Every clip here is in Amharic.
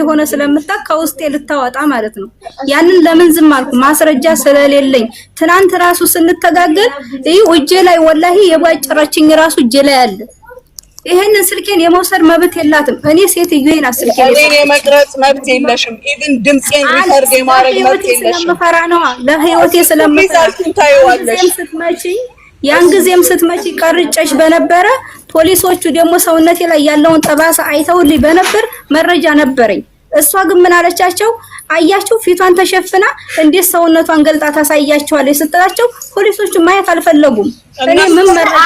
እንደሆነ ስለምታውቅ ከውስጤ ልታወጣ ማለት ነው። ያንን ለምን ዝም አልኩ? ማስረጃ ስለሌለኝ። ትናንት ራሱ ስንተጋገል እጄ ላይ ወላሂ የባጨረችኝ ራሱ እጄ ላይ አለ። ይሄንን ስልኬን የመውሰድ መብት የላትም። እኔ ሴትዮዬን ስልኬን የመቅረጽ መብት የለሽም። ኢቭን ድምጼን ሪከርድ የማድረግ መብት የለሽም። ስለምፈራ ነው ለህይወቴ ስለምፈራ ያን ጊዜም ስትመጪ ቀርጨሽ በነበረ ፖሊሶቹ ደግሞ ሰውነቴ ላይ ያለውን ጠባሳ አይተውልኝ በነበር መረጃ ነበረኝ። እሷ ግን ምን አለቻቸው? አያችሁ ፊቷን ተሸፍና እንዴት ሰውነቷን ገልጣ ታሳያቸዋለች ስትላቸው ፖሊሶቹ ማየት አልፈለጉም። እኔ ምን መረጃ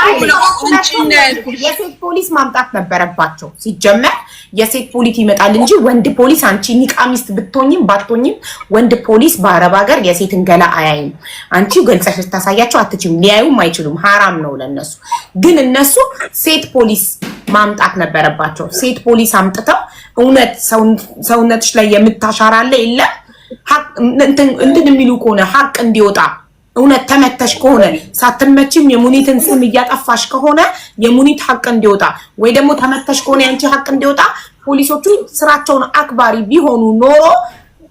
የሴት ፖሊስ ማምጣት ነበረባቸው። ሲጀመር የሴት ፖሊስ ይመጣል እንጂ ወንድ ፖሊስ አንቺ ኒቃሚስት ብትሆኝም ባትሆኝም ወንድ ፖሊስ በአረብ ሀገር የሴትን ገላ አያይም። አንቺ ገልጸሽ ልታሳያቸው አትችልም፣ ሊያዩም አይችሉም፣ ሐራም ነው ለነሱ። ግን እነሱ ሴት ፖሊስ ማምጣት ነበረባቸው። ሴት ፖሊስ አምጥተው እውነት ሰውነትሽ ላይ የምታሻራለ የለም እንትን የሚሉ ከሆነ ሀቅ እንዲወጣ እውነት ተመተሽ ከሆነ ሳትመችም የሙኒትን ስም እያጠፋሽ ከሆነ የሙኒት ሀቅ እንዲወጣ ወይ ደግሞ ተመተሽ ከሆነ ያንቺ ሀቅ እንዲወጣ ፖሊሶቹ ስራቸውን አክባሪ ቢሆኑ ኖሮ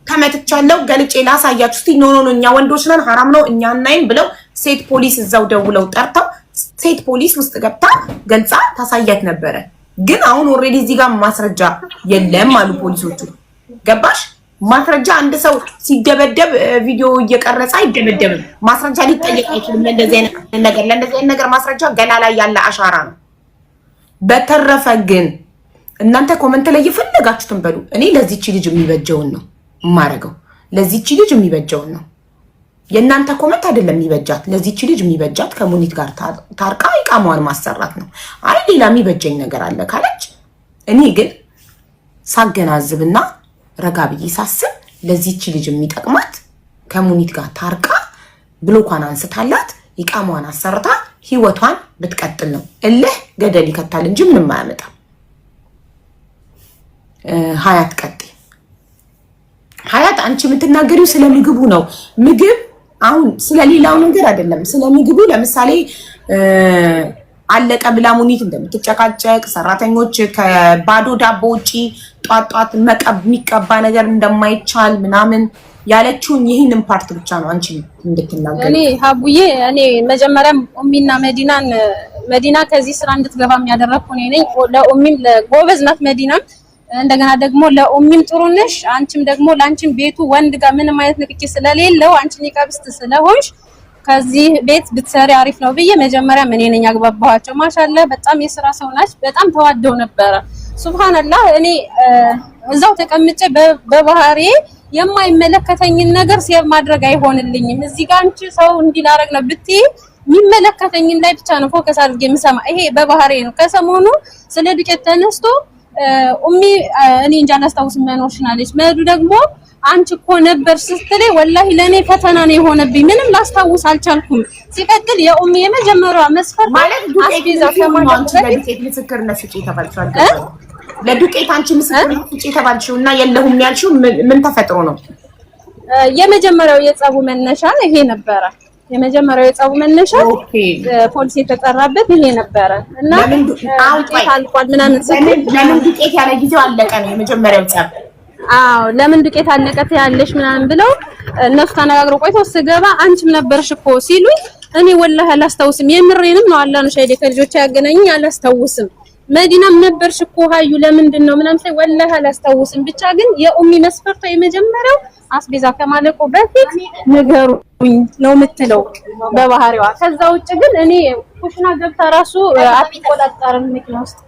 ተመትቻለሁ ገልጬ ላሳያችሁ እስቲ ኖ እኛ ወንዶች ነን ሐራም ነው እኛ እናይም ብለው ሴት ፖሊስ እዛው ደውለው ጠርተው ሴት ፖሊስ ውስጥ ገብታ ገልጻ ታሳያት ነበረ። ግን አሁን ኦሬዲ እዚህ ጋር ማስረጃ የለም አሉ ፖሊሶቹ። ገባሽ? ማስረጃ አንድ ሰው ሲደበደብ ቪዲዮ እየቀረጸ አይደበደብም። ማስረጃ ሊጠየቅ አይችልም። ለእንደዚህ አይነት ነገር ማስረጃ ገላ ላይ ያለ አሻራ ነው። በተረፈ ግን እናንተ ኮመንት ላይ የፈለጋችሁትን በሉ። እኔ ለዚህች ልጅ የሚበጀውን ነው የማረገው። ለዚህች ልጅ የሚበጀውን ነው። የእናንተ ኮመንት አይደለም የሚበጃት። ለዚህች ልጅ የሚበጃት ከሙኒት ጋር ታርቃ ኢቃማዋን ማሰራት ነው። አይ ሌላ የሚበጀኝ ነገር አለ ካለች እኔ ግን ሳገናዝብና ረጋ ብዬ ሳስብ ለዚህች ልጅ የሚጠቅማት ከሙኒት ጋር ታርቃ ብሎኳን አንስታላት ኢቃማዋን አሰርታ ህይወቷን ብትቀጥል ነው። እልህ ገደል ይከታል እንጂ ምንም አያመጣም። ሀያት ቀጥ ሀያት አንቺ የምትናገሪው ስለ ምግቡ ነው። ምግብ አሁን ስለሌላው ነገር አይደለም። ስለ ምግቡ ለምሳሌ አለቀ ብላ ሙኒት እንደምትጨቃጨቅ ሰራተኞች ከባዶ ዳቦ ውጪ ጧጧት የሚቀባ ነገር እንደማይቻል ምናምን ያለችውን ይህንን ፓርት ብቻ ነው አንቺ እንድትናገሪ። እኔ ሀቡዬ እኔ መጀመሪያም ኡሚና መዲና ከዚህ ስራ እንድትገባ የሚያደረኩ እኔ ነኝ። ለኡሚም ለጎበዝ ናት መዲናም እንደገና ደግሞ ለኡሚም ጥሩ ነሽ። አንቺም ደግሞ ላንቺም ቤቱ ወንድ ጋር ምንም አይነት ንክኪ ስለሌለው አንቺ ኒቃብስት ስለሆንሽ ከዚህ ቤት ብትሰሪ አሪፍ ነው ብዬ መጀመሪያ እኔ ነኝ ያግባባኋቸው። ማሻአላ በጣም የሥራ ሰው ናች። በጣም ተዋደው ነበረ። ሱብሃንአላህ እኔ እዛው ተቀምጬ በባህሪ የማይመለከተኝን ነገር ሴቭ ማድረግ አይሆንልኝም። እዚህ ጋር አንቺ ሰው እንዲላረግ ነው ብትይ የሚመለከተኝን ላይ ብቻ ነው ፎከስ አድርጌ የምሰማ። ይሄ በባህሪ ነው። ከሰሞኑ ስለ ዱቄት ተነስቶ ኡሚ እኔ እንጃ አላስታውስም መኖርሽናለች መዱ ደግሞ አንቺ እኮ ነበር ስትለኝ ወላሂ ለኔ ፈተና ነው የሆነብኝ። ምንም ላስታውስ አልቻልኩም። ሲቀጥል የኡሚ የመጀመሪያው መስፈርት ማለት ዱቄት አንቺ ለዱቄት ምስክርነት ስጪ ተባልሻል። ለዱቄት አንቺ ምስክርነት ስጪ ተባልሽው እና የለሁም ያልሽው ምን ተፈጥሮ ነው? የመጀመሪያው የጸቡ መነሻ ይሄ ነበረ። የመጀመሪያው የጸቡ መነሻ ፖሊስ የተጠራበት ይሄ ነበረ እና ዱቄት አልቋል ምናምን ስትል ለምን ዱቄት ያለ ጊዜው አለቀ ነው የመጀመሪያው ጸብ። አዎ ለምን ዱቄት አለቀት ያለሽ ምናምን ብለው እነሱ ተነጋግረው ቆይተው ስገባ አንቺም ነበርሽ እኮ ሲሉኝ እኔ ወላሂ አላስታውስም። የምሬንም ነው አላህ ነው ሻይዴ ከልጆች ያገናኘኝ አላስታውስም። መዲናም ነበርሽ እኮ ሀዩ ለምንድን ነው ምናምን ሳይ ወላሂ አላስታውስም። ብቻ ግን የኡሚ መስፈርቷ የመጀመሪያው አስቤዛ ከማለቁ በፊት ንገሩኝ ነው የምትለው በባህሪዋ። ከዛ ውጭ ግን እኔ ኩሽና ገብታ ራሱ አትቆጣጠርም፣ መኪና ውስጥ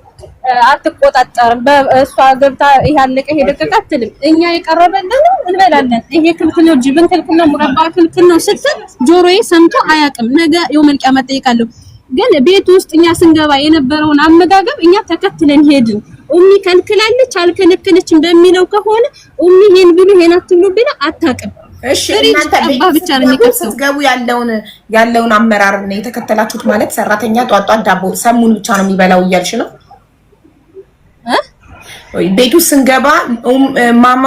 አትቆጣጠርም። በእሷ ገብታ ይሄ አለቀ ይሄ ደቀቀ አትልም። እኛ የቀረበልን እንበላለን። ይሄ ክልክል ነው፣ ጅብን ክልክል ነው፣ ሙረባ ክልክል ነው ስትል ጆሮዬ ሰምቶ አያውቅም። ነገ የውመል ቂያማ ጠይቃለሁ። ግን ቤት ውስጥ እኛ ስንገባ የነበረውን አመጋገብ እኛ ተከትለን ሄድን። ኡሚ ከልክላለች አልከለከለችም በሚለው ከሆነ ኡሚ ይሄን ብሉ ይሄን አትብሉ ብላ አታውቅም። እሺ እናንተ ብቻ ነው የሚከሰው ገቡ ያለውን አመራር ነው የተከተላችሁት ማለት ሰራተኛ ጧጧት ዳቦ ሰሙን ብቻ ነው የሚበላው እያልሽ ነው? ቤቱ ስንገባ ማማ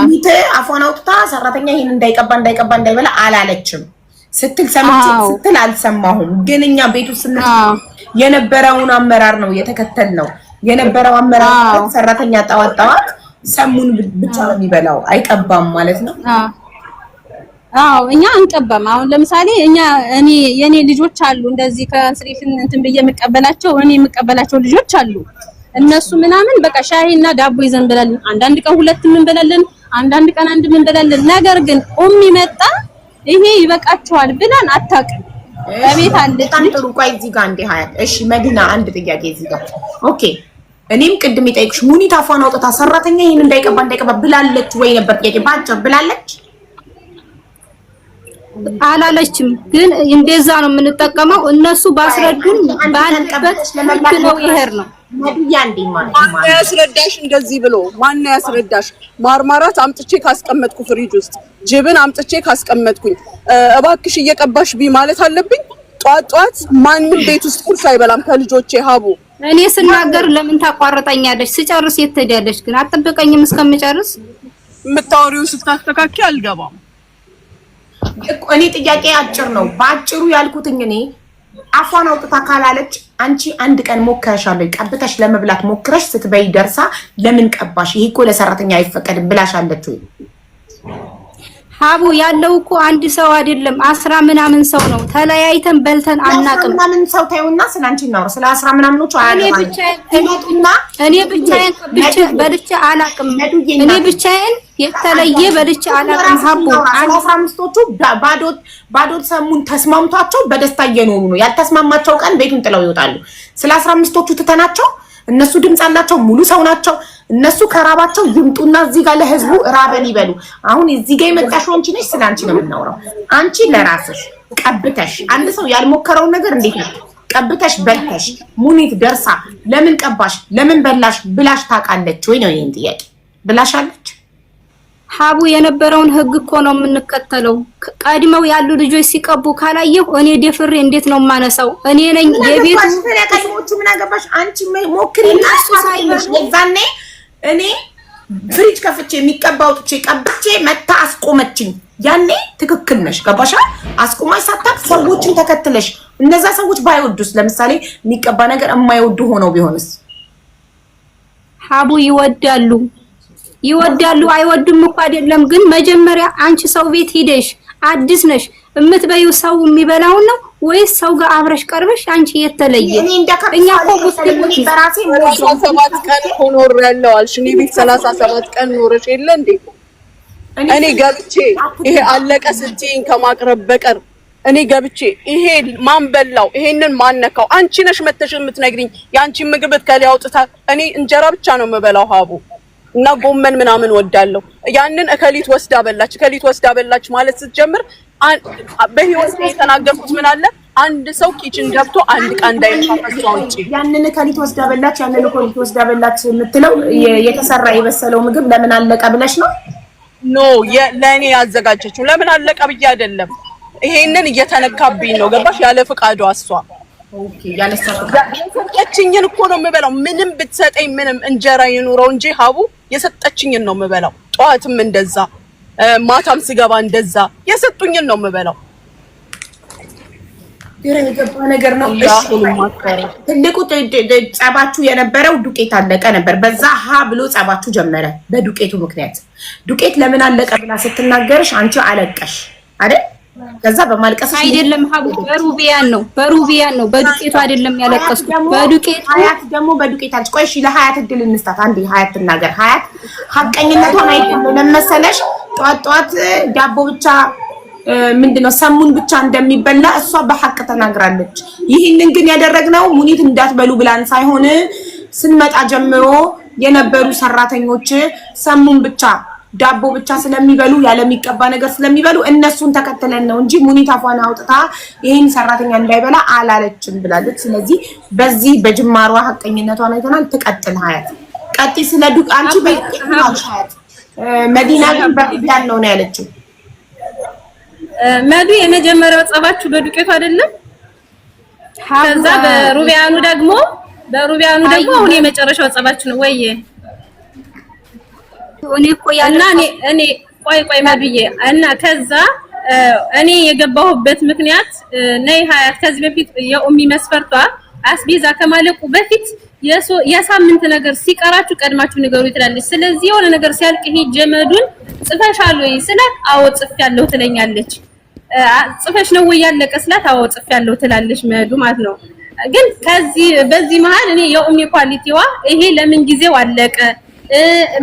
ሚተ አፏን አውጥታ ሰራተኛ ይሄን እንዳይበላ አላለችም ስትል ሰምቼ ስትል አልሰማሁም። ግን እኛ ቤቱ የነበረውን አመራር ነው የተከተልነው። የነበረው አመራር ሰራተኛ ጣዋት ሰሙን ብቻ ነው የሚበላው አይቀባም ማለት ነው። አዎ እኛ አንቀባም። አሁን ለምሳሌ የኔ ልጆች አሉ እንደዚህ ከስሪፍን እንትን በየ የምቀበላቸው እኔ የምቀበላቸው ልጆች አሉ። እነሱ ምናምን በቃ ሻይና ዳቦ ይዘን እንበላለን። አንዳንድ ቀን ሁለትም እንበላለን፣ አንዳንድ ቀን አንድም እንበላለን። ነገር ግን መጣ ይሄ ይበቃቸዋል ብለን አታውቅም። በቤት አለ በጣም ጥሩ። ቆይ እዚህ ጋር እንደ ሀያት እሺ፣ መዲና አንድ ጥያቄ እዚህ ጋር ኦኬ። እኔም ቅድም ይጠይቅሽ ሙኒት አፏን አውጥታ ሰራተኛ ይሄን እንዳይቀባ ብላለች ወይ ነበር ጥያቄ። ባጭር ብላለች አላለችም፣ ግን እንደዛ ነው የምንጠቀመው። እነሱ ባስረዱን ባለበት ልክ ነው ይሄር ነው መዲያ እንዴ ማለት ማን ያስረዳሽ? እንደዚህ ብሎ ማን ያስረዳሽ? ማርማራት አምጥቼ ካስቀመጥኩ ፍሪጅ ውስጥ ጅብን አምጥቼ ካስቀመጥኩኝ እባክሽ እየቀባሽ ቢ ማለት አለብኝ? ጧት ማንም ቤት ውስጥ ቁርስ አይበላም ከልጆቼ ሀቡ። እኔ ስናገር ለምን ታቋርጠኛለሽ? ስጨርስ የት ትሄዳለሽ? ግን አትጠብቀኝም እስከምጨርስ። የምታወሪው ስታስተካኪ አልገባም። እኔ ጥያቄ አጭር ነው። በአጭሩ ያልኩትኝ እኔ አፏን አውጥታ ካላለች አንቺ አንድ ቀን ሞክረሻል፣ ቀብተሽ ለመብላት ሞክረሽ ስትበይ ደርሳ ለምን ቀባሽ? ይሄ እኮ ለሰራተኛ አይፈቀድም ብላሻለች ወይ? ሀቡ ያለው እኮ አንድ ሰው አይደለም 10 ምናምን ሰው ነው። ተለያይተን በልተን አናቅም። ምናምን ሰው ታዩና ስላንቺ ነው ስለ 10 ምናምኖቹ አያለማኝ። እኔ ብቻዬን በልቼ አላቅም። እኔ ብቻዬን የተለየ በልቼ አላቅም። ሀቡ 15ቶቹ ባዶት ሰሙን ተስማምቷቸው በደስታ እየኖሩ ነው። ያልተስማማቸው ቀን ቤቱን ጥለው ይወጣሉ። ስለ 15ቶቹ ትተናቸው እነሱ ድምጽ አላቸው፣ ሙሉ ሰው ናቸው። እነሱ ከራባቸው ይምጡና እዚህ ጋር ለህዝቡ ራበን ይበሉ። አሁን እዚህ ጋር የመጣሽው አንቺ ነሽ፣ ስላንቺ ነው የምናወራው። አንቺ ለራስሽ ቀብተሽ አንድ ሰው ያልሞከረውን ነገር እንዴት ነው ቀብተሽ በልተሽ ሙኒት ደርሳ ለምን ቀባሽ ለምን በላሽ ብላሽ ታውቃለች ወይ ነው ይሄን ጥያቄ። ብላሻለች? ሀቡ የነበረውን ህግ እኮ ነው የምንከተለው። ቀድመው ያሉ ልጆች ሲቀቡ ካላየሁ እኔ ደፍሬ እንዴት ነው የማነሳው? እኔ ነኝ የቤቱ ቀድሞቹ ምን አገባሽ አንቺ? ሞክሪና ሳይልሽ ለዛኔ እኔ ፍሪጅ ከፍቼ የሚቀባው ጥቼ ቀብቼ መታ አስቆመችኝ። ያኔ ትክክል ነሽ። ገባሻ? አስቆማሽ ሳታቅ ሰዎችን ተከትለሽ እነዛ ሰዎች ባይወዱስ? ለምሳሌ የሚቀባ ነገር የማይወዱ ሆነው ቢሆንስ? ሀቡ ይወዳሉ አይወዱም እኮ አይደለም። ግን መጀመሪያ አንቺ ሰው ቤት ሄደሽ አዲስ ነሽ የምትበይው ሰው የሚበላውን ነው ወይስ ሰው ጋር አብረሽ ቀርበሽ አንቺ የተለየ? እኛ እኮ ሙስሊሞች በራሴ 37 ቀን ሆኖር ያለው አልሽ። እኔ ቤት 37 ቀን ኖረሽ የለ እንዴ? እኔ ገብቼ ይሄ አለቀ ስትይኝ ከማቅረብ በቀር እኔ ገብቼ ይሄ ማን በላው ይሄንን ማን ነካው? አንቺ ነሽ መተሽ የምትነግሪኝ። ያንቺ ምግብ ከላይ አውጥታ እኔ እንጀራ ብቻ ነው የምበላው ሀቡ እና ጎመን ምናምን ወዳለሁ። ያንን እከሊት ወስዳ በላች ማለት ስትጀምር በህይወት ላይ የተናገርኩት ምን አለ? አንድ ሰው ኪችን ገብቶ አንድ ቀን እንዳይፋፈስ ወጪ ያንን እከሊት ወስዳ በላች የምትለው የተሰራ የበሰለው ምግብ ለምን አለቀ ብለሽ ነው? ኖ ለኔ ያዘጋጀችው ለምን አለቀ ብዬ አይደለም። ይሄንን እየተነካብኝ ነው። ገባሽ? ያለ ፍቃዷ እሷ ኦኬ የሰጠችኝን እኮ ነው የምበላው። ምንም ብትሰጠኝ ምንም እንጀራ ይኑረው እንጂ ሀቡ የሰጠችኝን ነው የምበላው። ጠዋትም እንደዛ ማታም ስገባ እንደዛ የሰጡኝን ነው የምበላው። የገባ ነገር ነው። ትልቁ ጸባችሁ የነበረው ዱቄት አለቀ ነበር። በዛ ሀ ብሎ ጸባችሁ ጀመረ በዱቄቱ ምክንያት። ዱቄት ለምን አለቀ ብላ ስትናገርሽ አንቺ አለቀሽ አይደል? ከዛ በማልቀስ አይደለም ሀቡ በሩቢያን ነው በዱቄቱ አይደለም ያለቀስኩት። በዱቄቱ ሀያት ደግሞ በዱቄት አልሽ። ቆይ እሺ ለሀያት እድል እንስጣት። አንዴ ሀያት ትናገር። ሀያት ሀቀኝነቷን አይደለም ለመሰለሽ ጧት ዳቦ ብቻ ምንድነው ሰሙን ብቻ እንደሚበላ እሷ በሐቅ ተናግራለች። ይህንን ግን ያደረግነው ሙኒት እንዳትበሉ ብላን ሳይሆን ስንመጣ ጀምሮ የነበሩ ሰራተኞች ሰሙን ብቻ ዳቦ ብቻ ስለሚበሉ ያለሚቀባ ነገር ስለሚበሉ እነሱን ተከትለን ነው እንጂ ሙኒት አፏን አውጥታ ይሄን ሰራተኛ እንዳይበላ አላለችም ብላለች። ስለዚህ በዚህ በጅማሯ ሐቀኝነቷን አይተናል። ትቀጥል ሀያት ቀጥ ስለ ዱቅ አንቺ በቃ መዲና ግን በቢያን ነው ያለችው። መዱ የመጀመሪያው ጸባችሁ በዱቄቱ አይደለም? ከዛ በሩቢያኑ ደግሞ አሁን የመጨረሻው ጸባችሁ ነው ወይ? እኔ ቆይ መዱዬ እና ከዛ እኔ የገባሁበት ምክንያት ነይ ሀያት ከዚህ በፊት የኡሚ መስፈርቷ አስቤዛ ከማለቁ በፊት የሳምንት ነገር ሲቀራችሁ ቀድማችሁ ንገሩ ትላለች። ስለዚህ የሆነ ነገር ሲያልቅ ይሄ ጀመዱን ጽፈሻል ወይ ስላት አዎ ጽፌያለሁ ትለኛለች። ጽፈሽ ነው ወይ ያለቀ ስላት አዎ ጽፌያለሁ ትላለች መዱ ማለት ነው። ግን በዚህ መሃል እኔ የኡሚ ኳሊቲዋ ይሄ ለምን ጊዜው አለቀ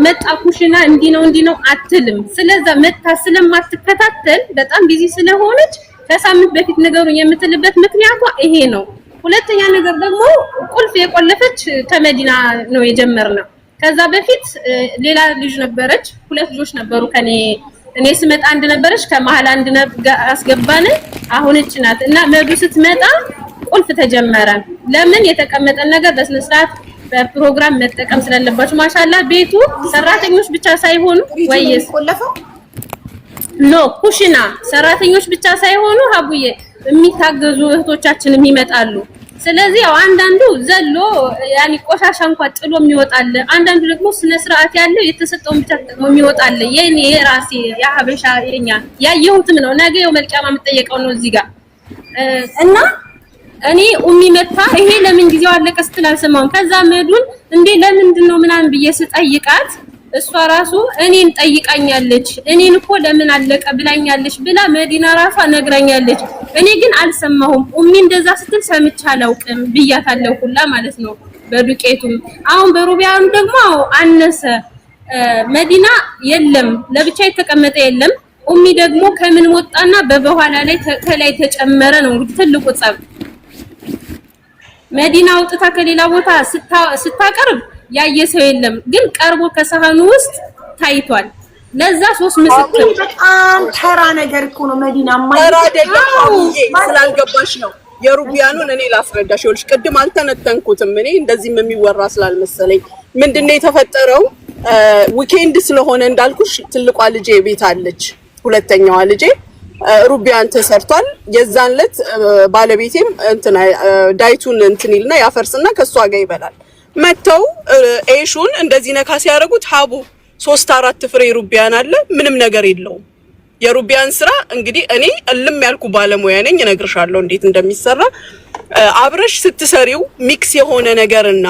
መጣ ኩሽና እንዲ ነው አትልም። ስለዛ መጣ ስለማትከታተል በጣም ቢዚ ስለሆነች ከሳምንት በፊት ነገሩን የምትልበት ምክንያቷ ይሄ ነው። ሁለተኛ ነገር ደግሞ ቁልፍ የቆለፈች ከመዲና ነው የጀመርነው። ከዛ በፊት ሌላ ልጅ ነበረች፣ ሁለት ልጆች ነበሩ ከኔ እኔ ስመጣ አንድ ነበረች፣ ከመሃል አንድ አስገባን። አሁን እቺ ናት እና መዱ ስትመጣ ቁልፍ ተጀመረ። ለምን የተቀመጠ ነገር በስነ ስርዓት በፕሮግራም መጠቀም ስለለባችሁ። ማሻአላ ቤቱ ሰራተኞች ብቻ ሳይሆኑ ወይስ ቆለፈው ኖ ኩሽና ሰራተኞች ብቻ ሳይሆኑ ሀቡዬ የሚታገዙ እህቶቻችንም ይመጣሉ። ስለዚህ ያው አንዳንዱ ዘሎ ያኒ ቆሻሻ እንኳን ጥሎ የሚወጣል፣ አንዳንዱ ደግሞ ስነ ስርዓት ያለው የተሰጠውን ብቻ ጥሎ የሚወጣል። የኔ የራሴ ያሀበሻ የኛ ያየሁትም ነው። ነገ የው መልቂያማ የምጠየቀው ነው እዚህ ጋር እና እኔ ኡሚ መታ ይሄ ለምን ጊዜው አለቀ ስትል አልሰማሁም። ከዛ መዱን እንዴ ለምንድን ነው ምናምን ብዬ ስጠይቃት እሷ ራሱ እኔን ጠይቃኛለች። እኔን እኮ ለምን አለቀ ብላኛለች ብላ መዲና ራሷ ነግራኛለች። እኔ ግን አልሰማሁም። ኡሚ እንደዛ ስትል ሰምቼ አላውቅም ብያታለሁ ሁላ ማለት ነው። በዱቄቱም አሁን በሩቢያኑ ደግሞ አነሰ መዲና የለም ለብቻ የተቀመጠ የለም። ኡሚ ደግሞ ከምን ወጣና በበኋላ ላይ ከላይ ተጨመረ ነው እንግዲህ ትልቁ ጸብ። መዲና አውጥታ ከሌላ ቦታ ስታቀርብ ያየ ሰው የለም፣ ግን ቀርቦ ከሰሃኑ ውስጥ ታይቷል። ለዛ ሶስት ምስክር በጣም ተራ ነገር እኮ ነው። መዲና ተራ አይደለም ስላልገባሽ ነው። የሩቢያኑን እኔ ላስረዳሽ። ይኸውልሽ ቅድም አልተነተንኩትም እኔ እንደዚህም የሚወራ ስላልመሰለኝ ምንድነው የተፈጠረው? ዊኬንድ ስለሆነ እንዳልኩሽ ትልቋ ልጄ ቤት አለች፣ ሁለተኛዋ ልጄ ሩቢያን ተሰርቷል። የዛን ዕለት ባለቤቴም እንትና ዳይቱን እንትንልና ያፈርስና ከሷ ጋር ይበላል። መተው ኤሹን እንደዚህ ነካ ሲያደርጉት ሀቡ 3-4 ፍሬ ሩቢያን አለ፣ ምንም ነገር የለውም። የሩቢያን ስራ እንግዲህ እኔ እልም ያልኩ ባለሙያ ነኝ፣ እነግርሻለሁ እንዴት እንደሚሰራ። አብረሽ ስትሰሪው ሚክስ የሆነ ነገርና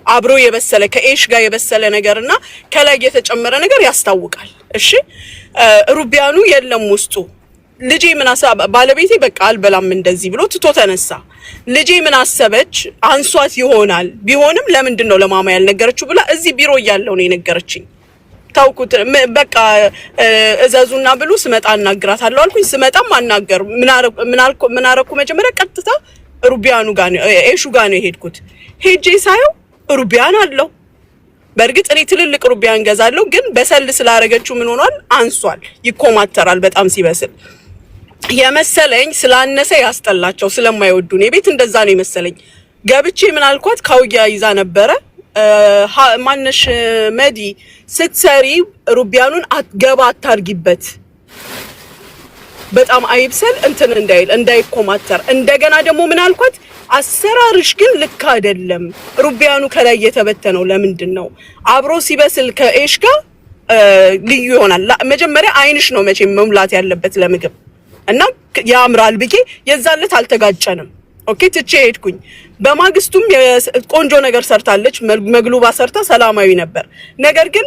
አብሮ የበሰለ ከኤሽ ጋር የበሰለ ነገርና ከላይ የተጨመረ ነገር ያስታውቃል። እሺ ሩቢያኑ የለም ውስጡ። ልጄ ምን ባለቤቴ በቃ አልበላም እንደዚህ ብሎ ትቶ ተነሳ። ልጄ ምን አሰበች? አንሷት ይሆናል ቢሆንም ለምንድን ነው ለማማ ያልነገረችው ብላ እዚህ ቢሮ እያለሁ ነው የነገረችኝ። ታውቁት በቃ እዘዙና ብሉ ስመጣ አናግራታለሁ አልኩኝ። ስመጣም አናገር ምን አረኩ? መጀመሪያ ቀጥታ ሩቢያኑ ጋር ነው ኤሹ ጋር ነው የሄድኩት። ሄጄ ሳየው ሩቢያን አለው። በእርግጥ እኔ ትልልቅ ሩቢያን ገዛለሁ፣ ግን በሰል ስላረገችው ምን ሆኗል? አንሷል፣ ይኮማተራል በጣም ሲበስል የመሰለኝ። ስላነሰ ያስጠላቸው ስለማይወዱ ነው ቤት እንደዛ ነው የመሰለኝ። ገብቼ ምን አልኳት? ካውያ ይዛ ነበረ ማነሽ መዲ ስትሰሪ ሩቢያኑን አትገባ አታርጊበት፣ በጣም አይብሰል እንትን እንዳይኮማተር። እንደገና ደግሞ ምን አልኳት? አሰራርሽ ግን ልክ አይደለም። ሩቢያኑ ከላይ የተበተነው ለምንድን ነው? አብሮ ሲበስል ከኤሽ ጋር ልዩ ይሆናል። መጀመሪያ አይንሽ ነው መቼም መሙላት ያለበት ለምግብ እና ያምራል ብዬ የዛለት አልተጋጨንም። ኦኬ ትቼ ሄድኩኝ። በማግስቱም ቆንጆ ነገር ሰርታለች፣ መግሉባ ሰርታ ሰላማዊ ነበር። ነገር ግን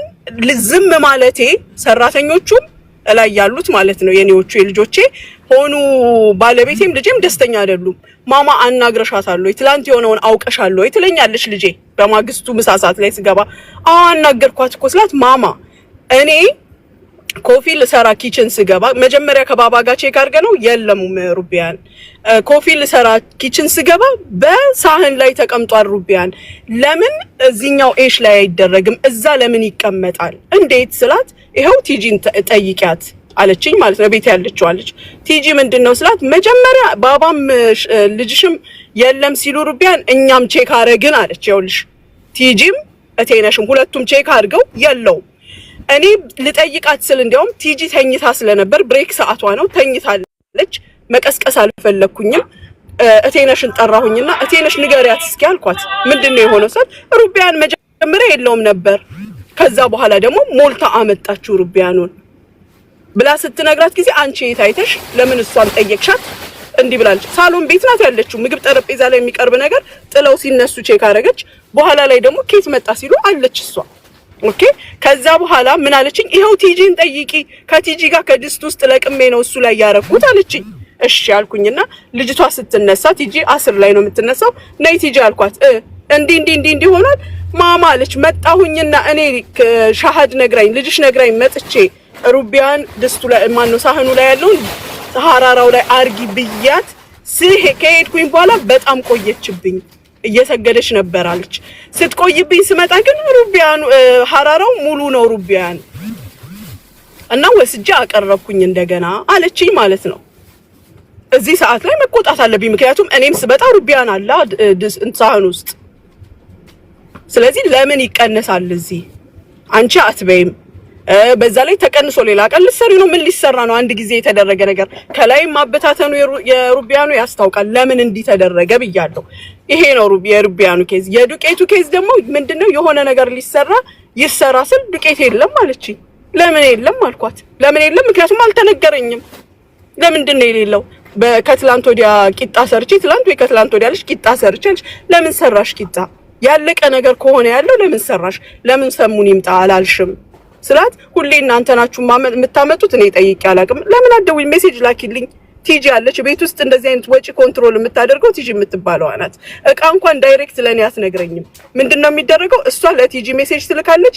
ዝም ማለቴ ሰራተኞቹም ላይ ያሉት ማለት ነው የኔዎቹ የልጆቼ ሆኑ ባለቤቴም ልጄም ደስተኛ አይደሉም። ማማ አናግረሻታል ወይ? ትላንት የሆነውን አውቀሻል ወይ ትለኛለች ልጄ። በማግስቱ ምሳ ሰዓት ላይ ስገባ አናገርኳት እኮ ስላት ማማ እኔ ኮፊ ልሰራ ኪችን ስገባ መጀመሪያ ከባባ ጋር ቼክ አድርገ ነው የለም ሩቢያን። ኮፊ ልሰራ ኪችን ስገባ በሳህን ላይ ተቀምጧል ሩቢያን። ለምን እዚህኛው ኤሽ ላይ አይደረግም? እዛ ለምን ይቀመጣል? እንዴት ስላት ይሄው ቲጂን ጠይቂያት አለችኝ ማለት ነው። ቤት ያለችው አለች። ቲጂ ምንድነው ስላት መጀመሪያ ባባም ልጅሽም የለም ሲሉ ሩቢያን እኛም ቼክ አረግን አለች። ይኸውልሽ ቲጂም እቴነሽም ሁለቱም ቼክ አድርገው የለው። እኔ ልጠይቃት ስል እንዲያውም ቲጂ ተኝታ ስለነበር ብሬክ ሰዓቷ ነው ተኝታለች። መቀስቀስ አልፈለኩኝም። እቴነሽን ጠራሁኝና እቴነሽ ንገሪያት እስኪ አልኳት። ምንድነው የሆነው ስል ሩቢያን መጀመሪያ የለውም ነበር፣ ከዛ በኋላ ደግሞ ሞልታ አመጣችው ሩቢያኑን ብላ ስትነግራት ጊዜ አንቺ የታይተሽ ለምን እሷን ጠየቅሻት? እንዲህ ብላለች። ሳሎን ቤት ናት ያለችው። ምግብ ጠረጴዛ ላይ የሚቀርብ ነገር ጥለው ሲነሱ ቼክ አደረገች። በኋላ ላይ ደግሞ ኬት መጣ ሲሉ አለች እሷ። ኦኬ ከዛ በኋላ ምን አለችኝ? ይሄው ቲጂን ጠይቂ፣ ከቲጂ ጋር ከድስት ውስጥ ለቅሜ ነው እሱ ላይ ያረኩት አለችኝ። እሺ አልኩኝና ልጅቷ ስትነሳ ቲጂ 10 ላይ ነው የምትነሳው። ነይ ቲጂ አልኳት። እንዲ ሆኗል ማማ አለች። መጣሁኝና እኔ ሻሃድ ነግራኝ ልጅሽ ነግራኝ መጥቼ ሩቢያን ድስቱ ላይ ማነው ሳህኑ ላይ ያለውን ሐራራው ላይ አርጊ ብያት ከሄድኩኝ በኋላ በጣም ቆየችብኝ። እየሰገደች ነበር አለች። ስትቆይብኝ ስመጣ ግን ሩቢያን ሐራራው ሙሉ ነው ሩቢያን እና ወስጄ አቀረብኩኝ እንደገና አለችኝ ማለት ነው። እዚህ ሰዓት ላይ መቆጣት አለብኝ፣ ምክንያቱም እኔም ስበጣ ሩቢያን አለ ሳህኑ ውስጥ። ስለዚህ ለምን ይቀነሳል እዚህ አንቺ አትበይም። በዛ ላይ ተቀንሶ ሌላ ቀን ልትሰሪ ነው። ምን ሊሰራ ነው? አንድ ጊዜ የተደረገ ነገር ከላይ ማበታተኑ የሩቢያኑ ያስታውቃል። ለምን እንዲህ ተደረገ ብያለሁ። ይሄ ነው የሩቢያኑ ኬዝ። የዱቄቱ ኬዝ ደግሞ ምንድነው? የሆነ ነገር ሊሰራ ይሰራ ስል ዱቄት የለም አለችኝ። ለምን የለም አልኳት። ለምን የለም? ምክንያቱም አልተነገረኝም። ለምንድን ነው የሌለው? ከትላንት ወዲያ ቂጣ ሰርቼ ትላንት ወይ ከትላንት ወዲያ ልጅ ቂጣ ሰርቼ ለምን ሰራሽ ቂጣ? ያለቀ ነገር ከሆነ ያለው ለምን ሰራሽ? ለምን ሰሙን ይምጣ አላልሽም ስላት ሁሌ እናንተ ናችሁ የምታመጡት፣ እኔ ጠይቄ አላውቅም። ለምን አትደውይ? ሜሴጅ ላኪልኝ። ቲጂ አለች ቤት ውስጥ እንደዚህ አይነት ወጪ ኮንትሮል የምታደርገው ቲጂ የምትባለው ናት። እቃ እንኳን ዳይሬክት ለኔ አትነግረኝም። ምንድነው የሚደረገው? እሷ ለቲጂ ሜሴጅ ትልካለች፣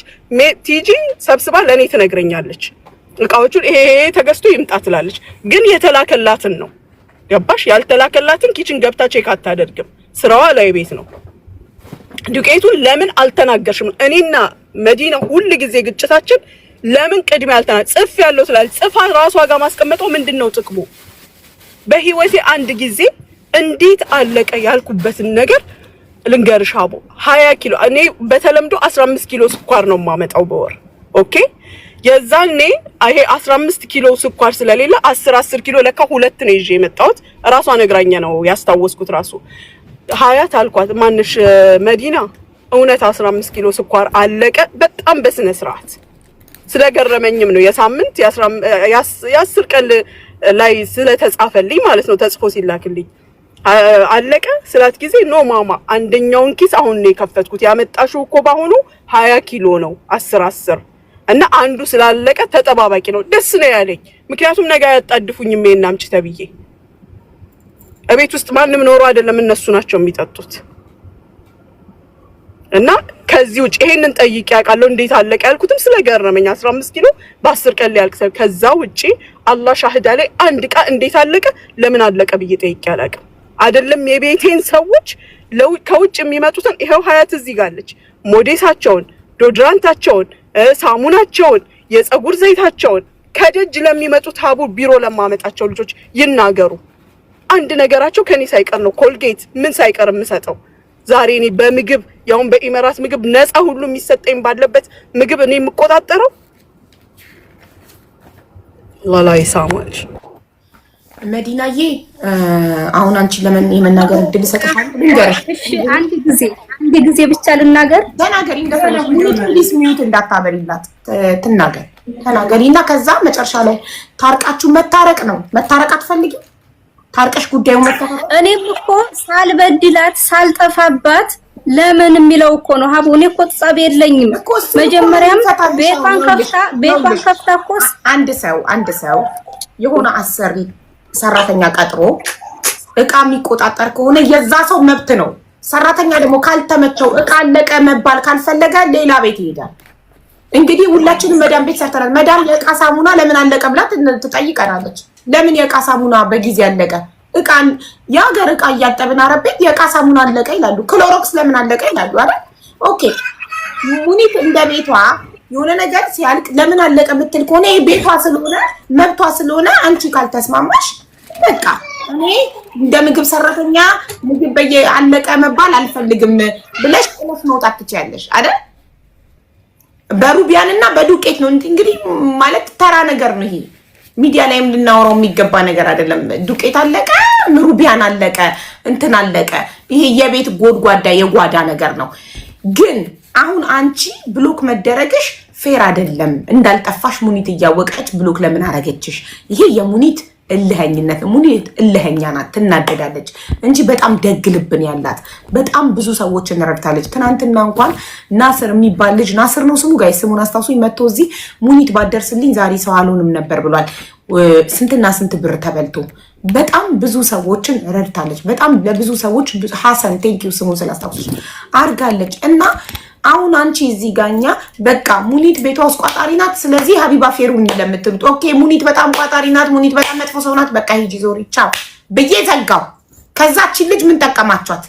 ቲጂ ሰብስባ ለኔ ትነግረኛለች። እቃዎቹን ይሄ ተገዝቶ ይምጣ ትላለች። ግን የተላከላትን ነው ገባሽ? ያልተላከላትን ኪችን ገብታ ቼክ አታደርግም። ስራዋ ላይ ቤት ነው። ዱቄቱን ለምን አልተናገርሽም? እኔና መዲና ሁሉ ጊዜ ግጭታችን ለምን ቅድሚያ ጽፍ ያለው ትላለች። ጽፋ ራሷ ጋር ማስቀመጠው ምንድነው ጥቅሙ? በህይወቴ አንድ ጊዜ እንዴት አለቀ ያልኩበትን ነገር ልንገርሽ አቦ። 20 ኪሎ እኔ በተለምዶ 15 ኪሎ ስኳር ነው የማመጣው በወር ኦኬ። የዛኔ ይሄ 15 ኪሎ ስኳር ስለሌለ 10 ኪሎ ለካ ሁለት ነው ይዤ የመጣሁት። ራሷ ነግራኛ ነው ያስታወስኩት። ራሱ ሀያት አልኳት ማንሽ መዲና እውነት 15 ኪሎ ስኳር አለቀ። በጣም በስነ ስርዓት ስለገረመኝም ነው የሳምንት የ10 ቀን ላይ ስለተጻፈልኝ ማለት ነው ተጽፎ ሲላክልኝ አለቀ ስላት ጊዜ ኖ ማማ አንደኛውን ኪስ አሁን ነው የከፈትኩት። ያመጣሽው እኮ ባሁኑ 20 ኪሎ ነው 10 እና አንዱ ስላለቀ ተጠባባቂ ነው። ደስ ነው ያለኝ፣ ምክንያቱም ነገ ያጣድፉኝም ይሄን አምጪ ተብዬ እቤት ውስጥ ማንንም ኖሮ አይደለም እነሱ ናቸው የሚጠጡት። እና ከዚህ ውጭ ይሄንን ጠይቄ ያውቃለሁ እንዴት አለቀ ያልኩትም ስለገረመኝ 15 ኪሎ በ10 ቀን ሊያልቅ ሰው። ከዛ ውጪ አላህ ሻህዳ ላይ አንድ ቃ እንዴት አለቀ ለምን አለቀ ብዬ ጠይቄ አላውቅም። አይደለም የቤቴን ሰዎች ከውጭ የሚመጡትን ይሄው ሀያት እዚህ ጋለች ሞዴሳቸውን፣ ዶድራንታቸውን፣ ሳሙናቸውን፣ የፀጉር ዘይታቸውን ከደጅ ለሚመጡት ሀቡ ቢሮ ለማመጣቸው ልጆች ይናገሩ። አንድ ነገራቸው ከኔ ሳይቀር ነው ኮልጌት ምን ሳይቀር የምሰጠው። ዛሬ እኔ በምግብ ያውን በኢመራት ምግብ ነፃ ሁሉ የሚሰጠኝ ባለበት ምግብ እኔ የምቆጣጠረው ወላሂ ሳሙኤል መዲናዬ አሁን አንቺ ለምን የመናገር እድል ሰጥሻለሁ? ልንገርሽ። እሺ አንድ ጊዜ ብቻ ልናገር። ተናገሪ፣ እንደፈለግሽ ፕሊስ ሚዩት እንዳታበሪላት ትናገር። ተናገሪና ከዛ መጨረሻ ላይ ታርቃችሁ መታረቅ ነው። መታረቅ አትፈልጊም? ታርቀሽ ጉዳዩ መታረቅ። እኔም እኮ ሳልበድላት ሳልጠፋባት ለምን የሚለው እኮ ነው ሀቡ። እኔ እኮ ጸብ የለኝም። መጀመሪያም ቤቷን ከፍታ እኮ አንድ ሰው የሆነ አሰሪ ሰራተኛ ቀጥሮ እቃ የሚቆጣጠር ከሆነ የዛ ሰው መብት ነው። ሰራተኛ ደግሞ ካልተመቸው እቃ አለቀ መባል ካልፈለገ ሌላ ቤት ይሄዳል። እንግዲህ ሁላችንም መዳም ቤት ሰርተናል። መዳም የእቃ ሳሙና ለምን አለቀ ብላ ትጠይቀናለች። ለምን የእቃ ሳሙና በጊዜ አለቀ? እቃን የሀገር እቃ እያጠብን አረብ ቤት የእቃ ሳሙና አለቀ ይላሉ። ክሎሮክስ ለምን አለቀ ይላሉ አይደል? ኦኬ ሙኒት እንደ ቤቷ የሆነ ነገር ሲያልቅ ለምን አለቀ ምትል ከሆነ ይሄ ቤቷ ስለሆነ መብቷ ስለሆነ አንቺ ካልተስማማሽ በቃ እኔ እንደ ምግብ ሰራተኛ ምግብ አለቀ መባል አልፈልግም ብለሽ ቆስ መውጣት ትችያለሽ አይደል? በሩቢያንና በዱቄት ነው እንግዲህ ማለት ተራ ነገር ነው። ይሄ ሚዲያ ላይም ልናወራው የሚገባ ነገር አይደለም። ዱቄት አለቀ፣ ሩቢያን አለቀ፣ እንትን አለቀ። ይሄ የቤት ጎድጓዳ የጓዳ ነገር ነው። ግን አሁን አንቺ ብሎክ መደረግሽ ፌር አይደለም። እንዳልጠፋሽ ሙኒት እያወቀች ብሎክ ለምን አረገችሽ? ይሄ የሙኒት እልህኝነት ሙኒት እልህኛ ናት፣ ትናደዳለች እንጂ በጣም ደግ ልብን ያላት በጣም ብዙ ሰዎችን ረድታለች። ትናንትና እንኳን ናስር የሚባል ልጅ ናስር ነው ስሙ ጋይ ስሙን አስታውሱኝ መጥቶ እዚህ ሙኒት ባደርስልኝ ዛሬ ሰው አልሆንም ነበር ብሏል። ስንትና ስንት ብር ተበልቶ በጣም ብዙ ሰዎችን ረድታለች። በጣም ለብዙ ሰዎች ሐሰን ቴንኪው ስሙን ስላስታውሱሽ አርጋለች። እና አሁን አንቺ እዚህ ጋኛ በቃ ሙኒት ቤቷ ውስጥ ቋጣሪ ናት። ስለዚህ ሀቢባ ፌሩን ለምትሉት ኦኬ ሙኒት በጣም ቋጣሪ ናት፣ ሙኒት በጣም መጥፎ ሰው ናት፣ በቃ ሂጂ ዞሪ ቻው ብዬ ዘጋው። ከዛችን ልጅ ምን ጠቀማቿት?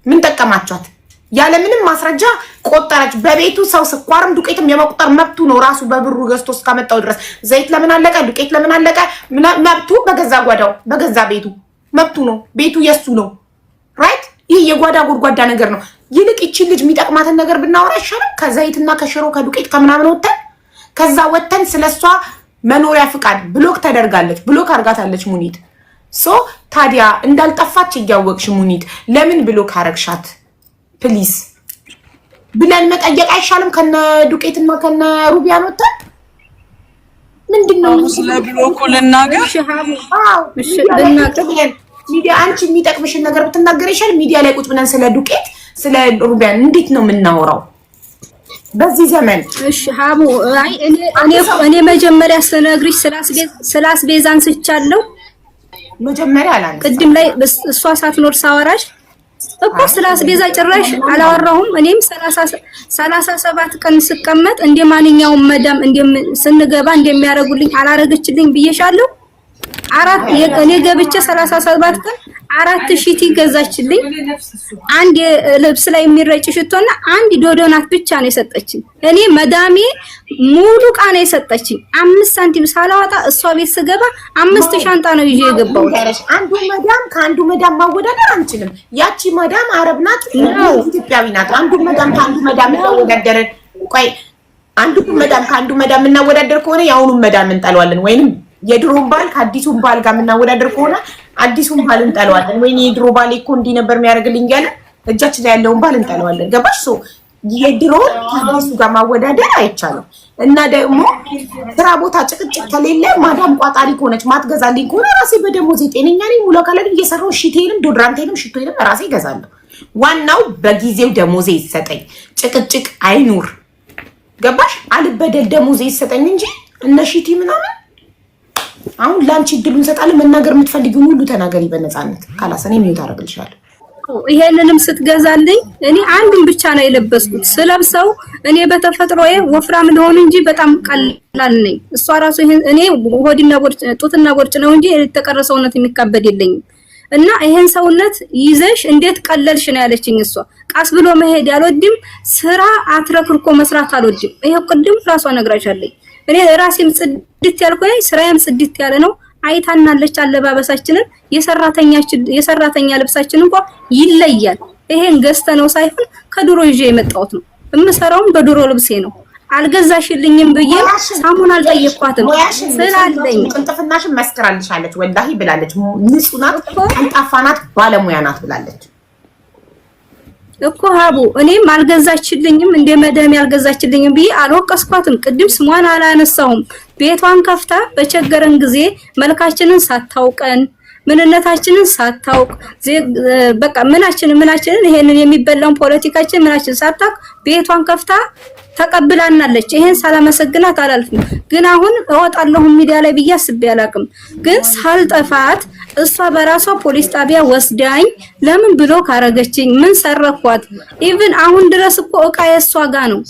ምን ጠቀማቿት? ያለ ምንም ማስረጃ ቆጠረች። በቤቱ ሰው ስኳርም ዱቄትም የመቁጠር መብቱ ነው ራሱ በብሩ ገዝቶ እስካመጣው ድረስ። ዘይት ለምን አለቀ፣ ዱቄት ለምን አለቀ መብቱ በገዛ ጓዳው በገዛ ቤቱ መብቱ ነው። ቤቱ የሱ ነው። ራይት ይህ የጓዳ ጎድጓዳ ነገር ነው። ይልቅ ይችን ልጅ የሚጠቅማትን ነገር ብናወራ ይሻላል። ከዘይትና ከሽሮ ከዱቄት ከምናምን ወተን ከዛ ወተን ስለሷ መኖሪያ ፍቃድ ብሎክ ተደርጋለች። ብሎክ አርጋታለች ሙኒት። ሶ ታዲያ እንዳልጠፋች እያወቅሽ ሙኒት ለምን ብሎክ አረግሻት ፕሊስ ብለን መጠየቅ አይሻልም? ከነ ዱቄትና ከነ ሩቢያን ወተን ምንድነው ስለ ብሎኩ ልናገር? እሺ ልናገር። ሚዲያ አንቺ የሚጠቅምሽን ነገር ብትናገር ይሻል። ሚዲያ ላይ ቁጭ ብለን ስለ ዱቄት ስለ ሩቢያን እንዴት ነው የምናወራው በዚህ ዘመን? እሺ ሀቡ አይ እኔ መጀመሪያ ስነግርሽ ስላስቤዛ አንስቻለሁ። መጀመሪያ አላለ ቅድም ላይ እሷ ሳትኖር ሳወራሽ እኮ ስላስቤዛ ጭራሽ አላወራሁም። እኔም 37 ቀን ስቀመጥ እንደማንኛውም መዳም ስንገባ እንደሚያረጉልኝ አላረገችልኝ ብዬሻለሁ። እኔ ገብቼ 37 ቀን 4000 ቲ ገዛችልኝ። አንድ ልብስ ላይ የሚረጭ ሽቶና አንድ ዶዶናት ብቻ ነው የሰጠችኝ። እኔ መዳሜ ሙሉ ዕቃ ነው የሰጠችኝ። 5 ሳንቲም ሳላወጣ እሷ ቤት ስገባ 5 ሻንጣ ነው ይዤ የገባው። አንዱ መዳም ከአንዱ መዳም ማወዳደር አንችልም። ያቺ መዳም አረብ ናት፣ ኢትዮጵያዊ ናት። አንዱ መዳም ከአንዱ መዳም ማወዳደር ቆይ አንዱ መዳም ከአንዱ መዳም እናወዳደር ከሆነ ያውኑ መዳም እንጠለዋለን ወይንም የድሮን ባል ከአዲሱን ባል ጋር የምናወዳደር ከሆነ አዲሱን ባል እንጠለዋለን። ወይ የድሮ ባል እኮ እንዲህ ነበር የሚያደርግልኝ ያለ እጃችን ላይ ያለውን ባል እንጠለዋለን። ገባሽ? ሶ የድሮን ከአዲሱ ጋር ማወዳደር አይቻልም። እና ደግሞ ስራ ቦታ ጭቅጭቅ ከሌለ ማዳም ቋጣሪ ከሆነች ማትገዛልኝ ከሆነ ራሴ በደሞዜ ጤነኛ ነኝ ሙሉ ካለ እየሰራው ሽቴንም ዶድራንቴንም ሽቶዬንም ራሴ እገዛለሁ። ዋናው በጊዜው ደሞዜ ይሰጠኝ፣ ጭቅጭቅ አይኑር። ገባሽ? አልበደል ደሞዜ ይሰጠኝ እንጂ እነ ሽቲ ምናምን አሁን ላንቺ እድሉን እንሰጣለን። መናገር የምትፈልጊውን ሁሉ ተናገሪ በነፃነት። ካላሰኔ ምን ታደርግልሻለሁ? ይሄንንም ስትገዛልኝ እኔ አንዱን ብቻ ነው የለበስኩት። ስለብሰው እኔ በተፈጥሮዬ ወፍራም ልሆን እንጂ በጣም ቀላል ነኝ። እሷ ራሱ እኔ ሆድና ቦርጭ ጡትና ቦርጭ ነው እንጂ የተቀረ ሰውነት የሚካበድ የለኝም። እና ይሄን ሰውነት ይዘሽ እንዴት ቀለልሽ ነው ያለችኝ እሷ። ቃስ ብሎ መሄድ አልወድም፣ ስራ አትረክርኮ መስራት አልወድም። ይሄው ቅድም ራሷ ነግራሻለኝ። እኔ ራሴም ጽድት ያልኩኝ ስራዬም ጽድት ያለ ነው። አይታናለች አለባበሳችንን፣ የሰራተኛ ልብሳችን እንኳን ይለያል። ይሄን ገዝተ ነው ሳይሆን ከድሮ ይዤ የመጣሁት ነው። የምሰራውም በድሮ ልብሴ ነው። አልገዛሽልኝም ብዬ ሳሙን አልጠየኳትም ስላለኝ ቅንጥፍናሽን መስክራልሻለች። ወላሂ ብላለች። ንጹህ ናት፣ ቀልጣፋ ናት፣ ባለሙያ ናት ብላለች እኮ ሀቡ። እኔም አልገዛችልኝም እንደ መደም ያልገዛችልኝም ብዬ አልወቀስኳትም። ቅድም ስሟን አላነሳሁም። ቤቷን ከፍታ በቸገረን ጊዜ መልካችንን ሳታውቀን ምንነታችንን ሳታውቅ በቃ ምናችንን ይሄንን የሚበላውን ፖለቲካችን ምናችን ሳታውቅ ቤቷን ከፍታ ተቀብላናለች። ይሄን ሳላመሰግናት አላልፍም። ግን አሁን እወጣለሁ ሚዲያ ላይ ብዬ አስቤ አላቅም። ግን ሳልጠፋት እሷ በራሷ ፖሊስ ጣቢያ ወስዳኝ ለምን ብሎ ካረገችኝ ምን ሰረኳት? ኢቭን አሁን ድረስ እኮ እቃ የሷ ጋር ነው።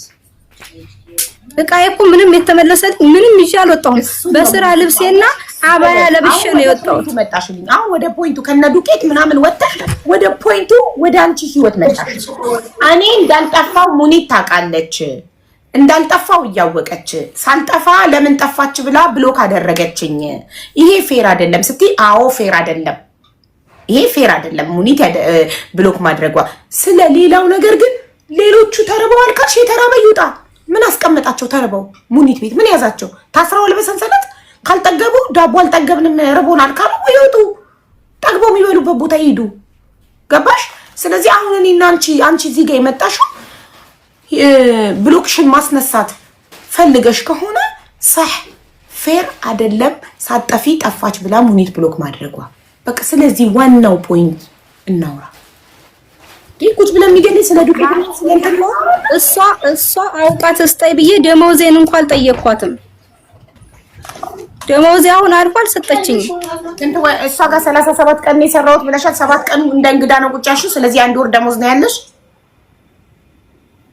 እቃዬ እኮ ምንም የተመለሰልኝ ምንም ይዤ አልወጣሁም። በስራ ልብሴና አባያ ለብሼ ነው የወጣሁት። መጣሽልኝ። አሁን ወደ ፖይንቱ ከነ ዱቄት ምናምን ወጣሽ፣ ወደ ፖይንቱ ወደ አንቺ ህይወት መጣሽ። እኔ እንዳልጠፋው ሙኒት ታውቃለች። እንዳልጠፋው እያወቀች ሳልጠፋ ለምን ጠፋች ብላ ብሎክ አደረገችኝ። ይሄ ፌር አይደለም ስትይ፣ አዎ ፌር አይደለም፣ ይሄ ፌር አይደለም ሙኒት ብሎክ ማድረጓ። ስለሌላው ነገር ግን ሌሎቹ ተርበዋል ካልሽ የተራበ ይውጣ። ምን አስቀመጣቸው? ተርበው ሙኒት ቤት ምን ያዛቸው? ታስረዋል በሰንሰለት። ካልጠገቡ ዳቦ አልጠገብንም ርቦናል ካሉ ይወጡ፣ ጠግበው የሚበሉበት ቦታ ይሄዱ። ገባሽ? ስለዚህ አሁን እኔና አንቺ እዚህ ጋር የመጣሽው ብሎክሽን ማስነሳት ፈልገሽ ከሆነ ሰህ ፌር አይደለም። ሳጠፊ ጠፋች ብላ ሙኒት ብሎክ ማድረጓ በቃ። ስለዚህ ዋናው ፖይንት እናውራ። ቁጭ ብለን የሚገለኝ ስለ ዱቄት ስለንተን ነው። እሷ አውቃት ስታይ ብዬ ደሞዜን እንኳን አልጠየኳትም። ደሞዜ አሁን አልፏል ሰጠችኝ። እሷ ጋር 37 ቀን ነው የሰራሁት ብለሻል። 7 ቀን እንደ እንግዳ ነው ቁጭ ያልሽው። ስለዚህ 1 ወር ደሞዝ ነው ያለሽ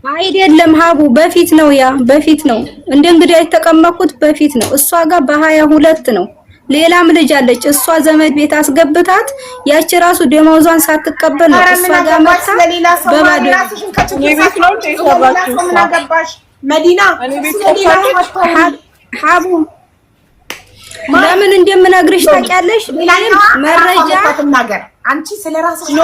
አይደለም ሀቡ? በፊት ነው ያ በፊት ነው እንደ እንግዳ የተቀመጥኩት በፊት ነው። እሷ ጋር በ22 ነው። ሌላም ልጅ አለች እሷ ዘመድ ቤት አስገብታት ያቺ ራሱ ደሞዟን ሳትቀበል ነው እሷ ጋር መጣ በባዶ ቤት ነው ተሰራችሁ መዲና ሀቡ ለምን እንደምነግርሽ ታውቂያለሽ? መረጃ ተናገር አንቺ ስለራስሽ ኖ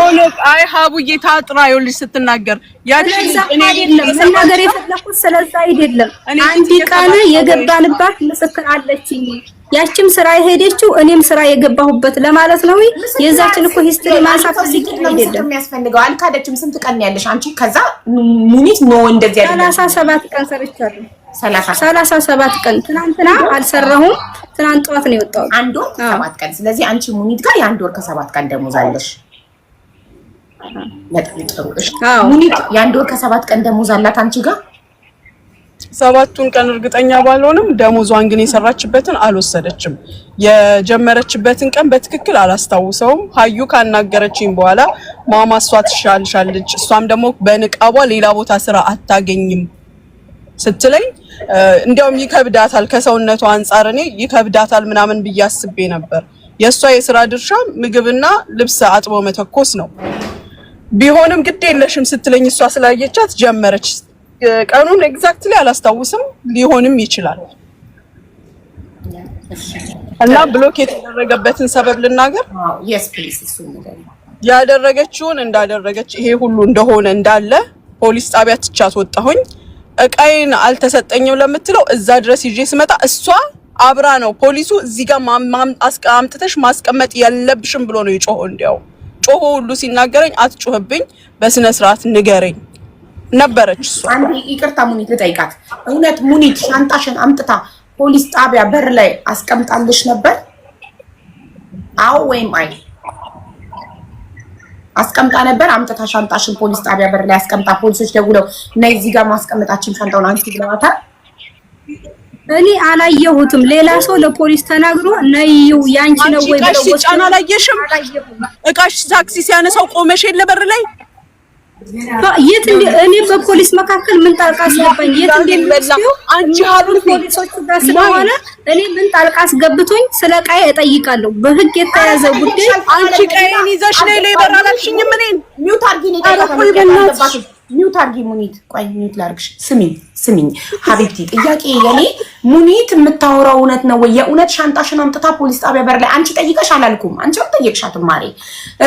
አይ ሀቡዬ ታጥራ ይኸውልሽ ስትናገር ያቺ እኔ አይደለም መናገር የፈለኩት ስለዛ አይደለም። አንድ ቀን የገባንባት ምስክር አለችኝ። ያቺም ስራ የሄደችው እኔም ስራ የገባሁበት ለማለት ነው። የዛችን እኮ ሂስትሪ ማንሳት አይደለም የሚያስፈልገው። አልካደችም። ስንት ቀን ያለሽ አንቺ? ከዛ ሙኒት ነው እንደዚህ አይደለም 37 ቀን ሰርቻለሁ። 37 ቀን ትናንትና አልሰራሁም። ትናንት ጠዋት ነው የወጣው። 1 ወር 7 ቀን። ስለዚህ አንቺ ሙኒት ጋር የ1 ወር ከ7 ቀን ደሞዝ አለሽ። በጣም ጥሩ። እሺ ሙኒት የ1 ወር ከ7 ቀን ደሞዝ አላት አንቺ ጋር። 7ቱን ቀን እርግጠኛ ባልሆንም ደሞዟን ግን የሰራችበትን አልወሰደችም። የጀመረችበትን ቀን በትክክል አላስታውሰውም። ሀዩ ካናገረችኝ በኋላ ማማ እሷ ትሻልሻለች፣ እሷም ደግሞ በንቃቧ ሌላ ቦታ ስራ አታገኝም ስትለኝ እንዲያውም ይከብዳታል ከሰውነቷ አንፃር እኔ ይከብዳታል ምናምን ብዬ አስቤ ነበር። የሷ የስራ ድርሻ ምግብና ልብስ አጥቦ መተኮስ ነው። ቢሆንም ግድ የለሽም ስትለኝ እሷ ስላየቻት ጀመረች። ቀኑን ኤግዛክትሊ አላስታውስም፣ ሊሆንም ይችላል። እና ብሎክ የተደረገበትን ሰበብ ልናገር። yes please እሱ ነገር ያደረገችውን እንዳደረገች ይሄ ሁሉ እንደሆነ እንዳለ ፖሊስ ጣቢያ ትቻት ወጣሁኝ። እቃዬን አልተሰጠኝም ለምትለው እዛ ድረስ ይዤ ስመጣ እሷ አብራ ነው ፖሊሱ እዚህ ጋር አምጥተሽ ማስቀመጥ የለብሽም ብሎ ነው የጮኸው። እንዲያው ጮሆ ሁሉ ሲናገረኝ አትጮህብኝ በስነ ስርዓት ንገረኝ ነበረች እሷ። አንዴ ይቅርታ ሙኒት ልጠይቃት። እውነት ሙኒት ሻንጣሽን አምጥታ ፖሊስ ጣቢያ በር ላይ አስቀምጣልሽ ነበር? አዎ ወይም አይ? አስቀምጣ ነበር። አምጥታ ሻንጣሽን ፖሊስ ጣቢያ በር ላይ አስቀምጣ ፖሊሶች ደውለው ነይ እዚህ ጋር ማስቀመጣችን ሻንጣውን አንቺ ብለዋታል? እኔ አላየሁትም። ሌላ ሰው ለፖሊስ ተናግሮ ነይው ያንቺ ነው ወይ ብለው ሲጫና አላየሽም? እቃሽ ታክሲ ሲያነሳው ቆመሽ የለ በር ላይ የት እንደ እኔ በፖሊስ መካከል ምን ጣልቃ አስገባኝ? የት እንደሚወስደው አንቺ ሀሩን ፖሊሶቹ ጋር ስለሆነ እኔ ምን ጣልቃ አስገብቶኝ ስለ ቃይ እጠይቃለሁ። በህግ የተያዘ ጉዳይ አንቺ ቃይን ይዘሽ ነይ ለይበር አላልሽኝም? እኔን ሚውት አርጊ ነው ተቀበለሽ። ሚውት አርጊ ሙኒት። ቆይ ሚውት ላርግሽ። ስሚኝ ሀቢብቲ፣ ጥያቄ የኔ ሙኒት የምታወራው እውነት ነው ወይ? የእውነት ሻንጣሽን አምጥታ ፖሊስ ጣቢያ በር ላይ አንቺ ጠይቀሽ አላልኩም? አንቺ ጠይቅሻትም ማሬ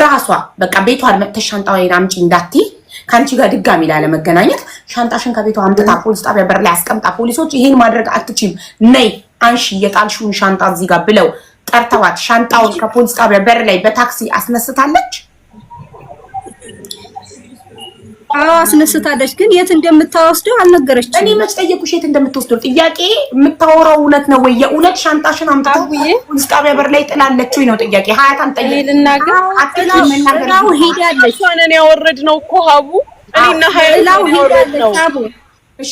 ራሷ በቃ ቤቷን መጥተሽ ሻንጣውን አምጪ እንዳትይ ካንቺ ጋር ድጋሚ ላለመገናኘት ሻንጣሽን ከቤቷ አምጥታ ፖሊስ ጣቢያ በር ላይ አስቀምጣ ፖሊሶች ይሄን ማድረግ አትችይም ነይ አንሺ የጣልሽውን ሻንጣ እዚህ ጋር ብለው ጠርተዋት ሻንጣውን ከፖሊስ ጣቢያ በር ላይ በታክሲ አስነስታለች። አስነስታለች፣ ግን የት እንደምታወስደው አልነገረችም። እኔ መች ጠየቁሽ የት እንደምትወስደው? ጥያቄ የምታወራው እውነት ነው ወይ? የእውነት ሻንጣሽን አምጥታ ፖሊስ ጣቢያ በር ላይ ጥላለች ወይ ነው ጥያቄ። ሀያታን ጠይቅ ልናገር ጥላው ሄዳለች። እሷን ያወረድነው እኮ ሀቡ እኔና ጥላው ሄዳለች። ሀቡ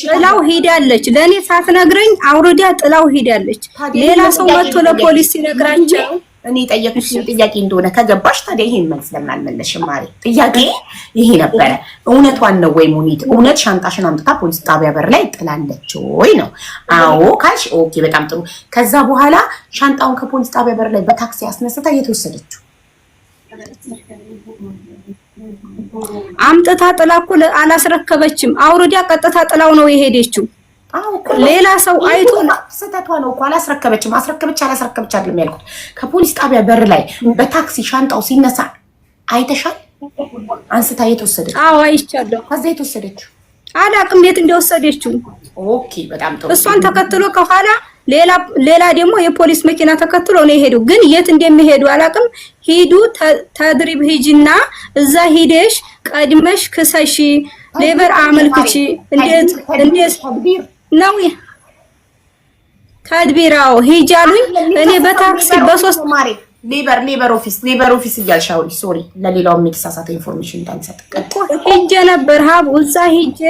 ጥላው ሄዳለች። ለኔ ሳትነግረኝ አውርዳ ጥላው ሄዳለች። ሌላ ሰው መጥቶ ለፖሊስ ሲነግራቸው እኔ ጠየቅሽ ጥያቄ እንደሆነ ከገባሽ ታዲያ ይሄን መልስ ለምን አልመለስሽም? ማሪ ጥያቄ ይሄ ነበረ። እውነቷን ነው ወይ ሙኒት? እውነት ሻንጣሽን አምጥታ ፖሊስ ጣቢያ በር ላይ ጥላለች ወይ ነው? አዎ ካልሽ ኦኬ፣ በጣም ጥሩ። ከዛ በኋላ ሻንጣውን ከፖሊስ ጣቢያ በር ላይ በታክሲ አስነስታ የተወሰደችው አምጥታ ጥላ እኮ አላስረከበችም። አውርዳ ቀጥታ ጥላው ነው የሄደችው። ሌላ ሰው አይቶ ስህተቷ ነው እኮ አላስረከበችም። አስረከበች አላስረከበች አይደለም ያልኩት። ከፖሊስ ጣቢያ በር ላይ በታክሲ ሻንጣው ሲነሳ አይተሻል? አንስታ የተወሰደችው? አዎ አይቻለሁ። ከዛ የተወሰደችው አላቅም የት እንደወሰደችው። ኦኬ በጣም ጥሩ። እሷን ተከትሎ ከኋላ ሌላ ደግሞ የፖሊስ መኪና ተከትሎ ነው የሄዱ። ግን የት እንደሚሄዱ አላቅም። ሂዱ ተድሪብ ሂጂና እዛ ሂደሽ ቀድመሽ ክሰሺ ሌበር አመልክቺ። እንዴት ነው ተድቢራው ሂጅ አሉኝ። እኔ በታክሲ በሶስት ማሪ ሌበር ኦፊስ እያልሻው ሶሪ ለሌላው የተሳሳተ ኢንፎርሜሽን እንዳንሰጥ ሂጅ ነበር ሀብ እዛ ሂጅ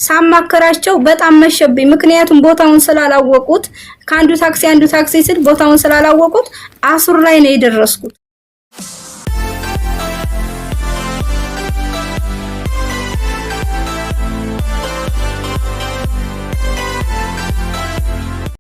ሳማከራቸው በጣም መሸብኝ። ምክንያቱም ቦታውን ስላላወቁት ከአንዱ ታክሲ አንዱ ታክሲ ስል ቦታውን ስላላወቁት አሱር ላይ ነው የደረስኩት።